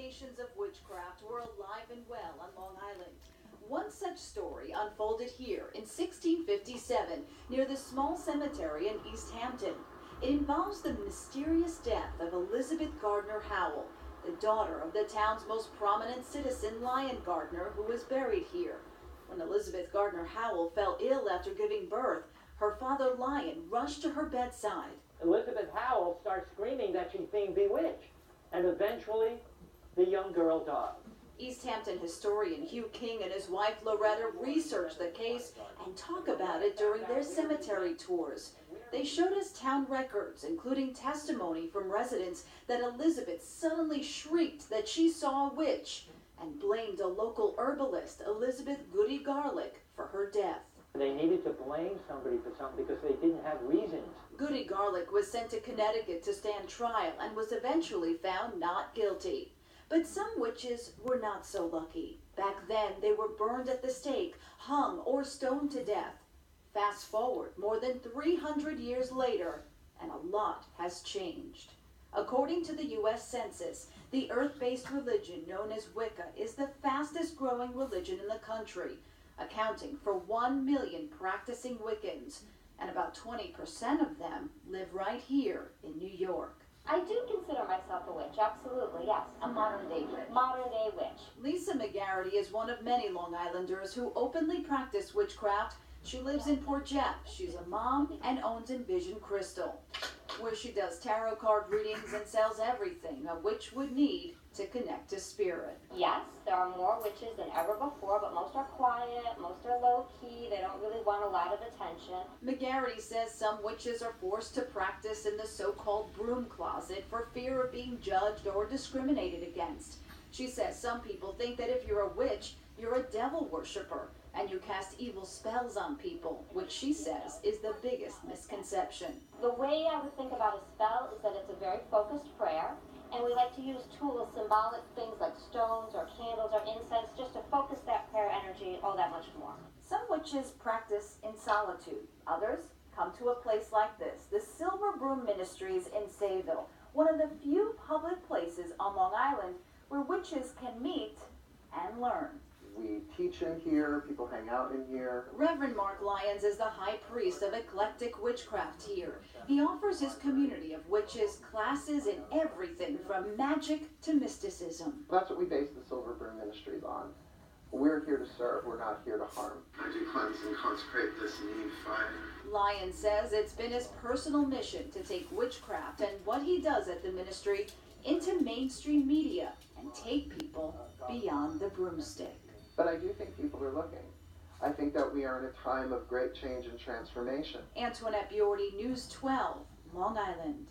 investigations of witchcraft were alive and well on Long Island. One such story unfolded here in 1657 near the small cemetery in East Hampton. It involves the mysterious death of Elizabeth Gardner Howell, the daughter of the town's most prominent citizen, Lyon Gardner, who was buried here. When Elizabeth Gardner Howell fell ill after giving birth, her father Lyon rushed to her bedside. Elizabeth Howell starts screaming that she's being bewitched, and eventually the young girl died. East Hampton historian Hugh King and his wife Loretta researched the case and talk about it during their cemetery tours. They showed us town records, including testimony from residents that Elizabeth suddenly shrieked that she saw a witch and blamed a local herbalist, Elizabeth Goody Garlick, for her death. They needed to blame somebody for something because they didn't have reasons. Goody Garlick was sent to Connecticut to stand trial and was eventually found not guilty. But some witches were not so lucky. Back then, they were burned at the stake, hung, or stoned to death. Fast forward more than 300 years later, and a lot has changed. According to the U.S. Census, the earth-based religion known as Wicca is the fastest growing religion in the country, accounting for 1 million practicing Wiccans, and about 20% of them live right here in New York. I do consider myself a witch, absolutely, yes. A modern-day witch. Modern-day witch. Lisa McGarity is one of many Long Islanders who openly practice witchcraft. She lives in Port Jeff. She's a mom and owns Envision Crystal, where she does tarot card readings and sells everything a witch would need to connect to spirit. Yes, there are more witches than ever before, but most are quiet, most are low-key, they don't really want a lot of attention. McGarity says some witches are forced to practice in the so-called broom closet for fear of being judged or discriminated against. She says some people think that if you're a witch, you're a devil worshiper, and you cast evil spells on people, which she says is the biggest misconception. The way I would think about a spell is that it's a very focused prayer, and we like to use tools, symbolic things like stones or candles or incense, just to focus that prayer energy that much more. Some witches practice in solitude. Others come to a place like this, the Silver Broom Ministries in Sayville, one of the few public places on Long Island where witches can meet and learn. We teach in here, people hang out in here. Reverend Mark Lyons is the high priest of eclectic witchcraft here. He offers his community of witches classes in everything from magic to mysticism. That's what we base the Silver Broom Ministries on. We're here to serve, we're not here to harm. I do cleanse and consecrate this need fire. Lyons says it's been his personal mission to take witchcraft and what he does at the ministry into mainstream media and take people beyond the broomstick. But I do think people are looking. I think that we are in a time of great change and transformation. Antoinette Biordi, News 12, Long Island.